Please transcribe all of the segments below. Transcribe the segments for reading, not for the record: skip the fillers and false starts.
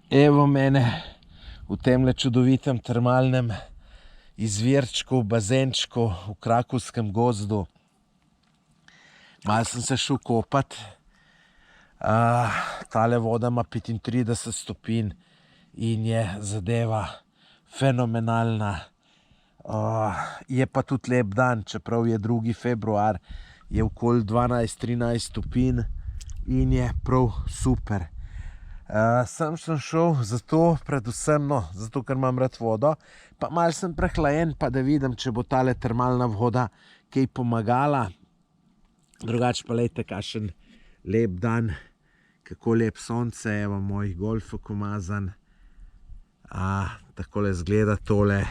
Evo mene v temle čudovitem termalnem izvirčku, bazenčku v Krakovskem gozdu. Malo sem se šel kopat. Tale voda ima 35 stopinj in je zadeva fenomenalna. Je pa tudi lep dan, čeprav je 2. februar, je okoli 12-13 stopinj in je prav super. Sem šel zato, predvsem, zato ker imam rad vodo, pa malo sem prehlajen, pa da vidim, če bo tale termalna voda kaj pomagala. Drugače pa lejte, kakšen lep dan, kako lep sonce, evo moj golfok umazan. Takole izgleda tole,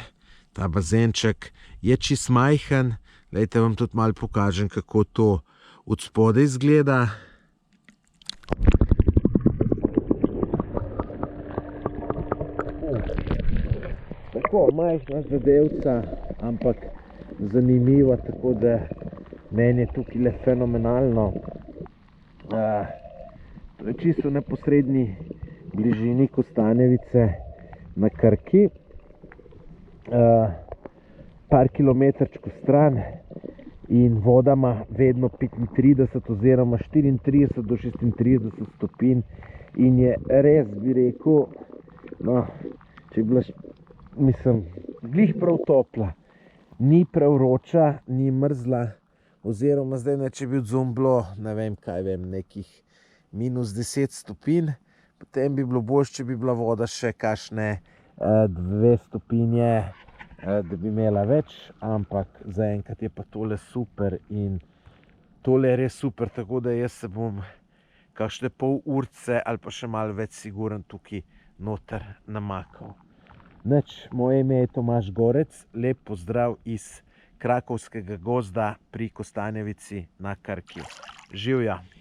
ta bazenček. Je čist majhen, lejte, vam tudi malo pokažem, kako to od spodaj izgleda. Tako, majhna zadevca, ampak zanimiva, tako da meni je tukaj le fenomenalno. To je čisto v neposredni bližini Kostanjevice na Krki. Par kilometrčkov stran in voda ima vedno 35 oziroma 34 do 36 stopinj in je res, bi rekel, če je bila, mislim, glih prav topla. Ni prav vroča, ni mrzla, oziroma zdaj ne, če bi odzum bilo, ne vem, kaj vem, nekih -10 stopinj, potem bi bilo boljše, če bi bila voda še kakšne 2 stopinje, da bi imela več, ampak zaenkrat je pa tole super in tole je res super, tako da jaz se bom kakšne pol urce ali pa še malo več siguren tukaj noter namakal. Nič, moje ime je Tomaž Gorec, lep pozdrav iz Krakovskega gozda pri Kostanjevici na Krki. Živja!